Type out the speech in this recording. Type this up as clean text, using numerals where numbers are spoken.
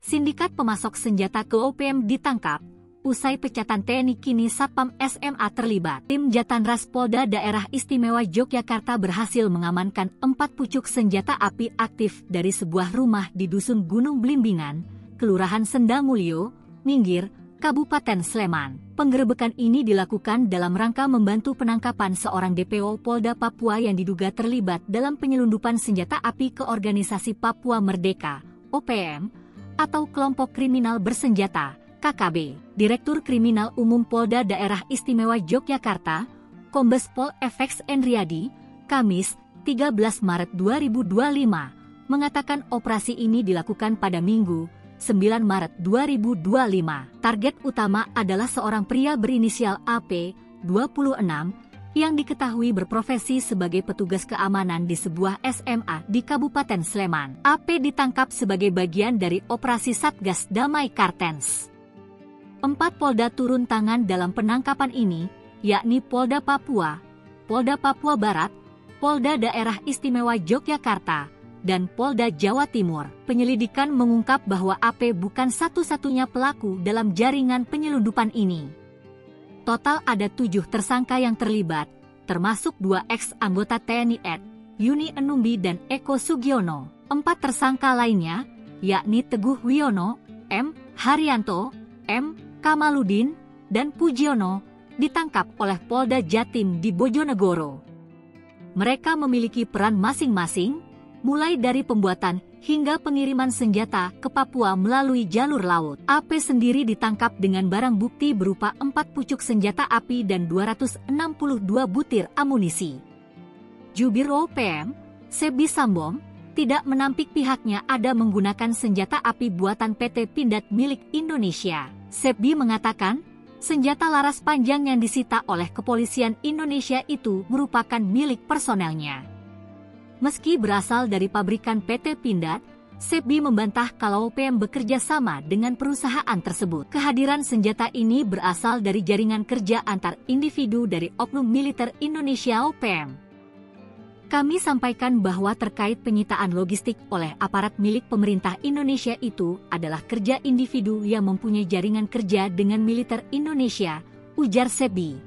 Sindikat pemasok senjata ke OPM ditangkap. Usai pecatan TNI kini Satpam SMA terlibat. Tim Jatanras Polda Daerah Istimewa Yogyakarta berhasil mengamankan 4 pucuk senjata api aktif dari sebuah rumah di Dusun Gunung Blimbingan, Kelurahan Sendamulyo, Minggir, Kabupaten Sleman. Penggerebekan ini dilakukan dalam rangka membantu penangkapan seorang DPO Polda Papua yang diduga terlibat dalam penyelundupan senjata api ke Organisasi Papua Merdeka, OPM, atau kelompok kriminal bersenjata, KKB. Direktur Kriminal Umum Polda Daerah Istimewa Yogyakarta, Kombes Pol FX Enriadi, Kamis, 13 Maret 2025, mengatakan operasi ini dilakukan pada Minggu, 9 Maret 2025. Target utama adalah seorang pria berinisial AP, 26, yang diketahui berprofesi sebagai petugas keamanan di sebuah SMA di Kabupaten Sleman. AP ditangkap sebagai bagian dari operasi Satgas Damai Kartens. 4 Polda turun tangan dalam penangkapan ini, yakni Polda Papua, Polda Papua Barat, Polda Daerah Istimewa Yogyakarta, dan Polda Jawa Timur. Penyelidikan mengungkap bahwa AP bukan satu-satunya pelaku dalam jaringan penyelundupan ini. Total ada 7 tersangka yang terlibat, termasuk 2 ex-anggota TNI Ed, Yuni Enumbi dan Eko Sugiono. 4 tersangka lainnya, yakni Teguh Wiono, M. Haryanto, M. Kamaludin, dan Pujiono, ditangkap oleh Polda Jatim di Bojonegoro. Mereka memiliki peran masing-masing, mulai dari pembuatan hingga pengiriman senjata ke Papua melalui jalur laut. AP sendiri ditangkap dengan barang bukti berupa 4 pucuk senjata api dan 262 butir amunisi. Jubir OPM, Sebi Sambom, tidak menampik pihaknya ada menggunakan senjata api buatan PT Pindad milik Indonesia. Sebi mengatakan, senjata laras panjang yang disita oleh kepolisian Indonesia itu merupakan milik personelnya. Meski berasal dari pabrikan PT Pindad, Sebi membantah kalau OPM bekerja sama dengan perusahaan tersebut. Kehadiran senjata ini berasal dari jaringan kerja antar individu dari Oknum Militer Indonesia OPM. Kami sampaikan bahwa terkait penyitaan logistik oleh aparat milik pemerintah Indonesia itu adalah kerja individu yang mempunyai jaringan kerja dengan militer Indonesia, ujar Sebi.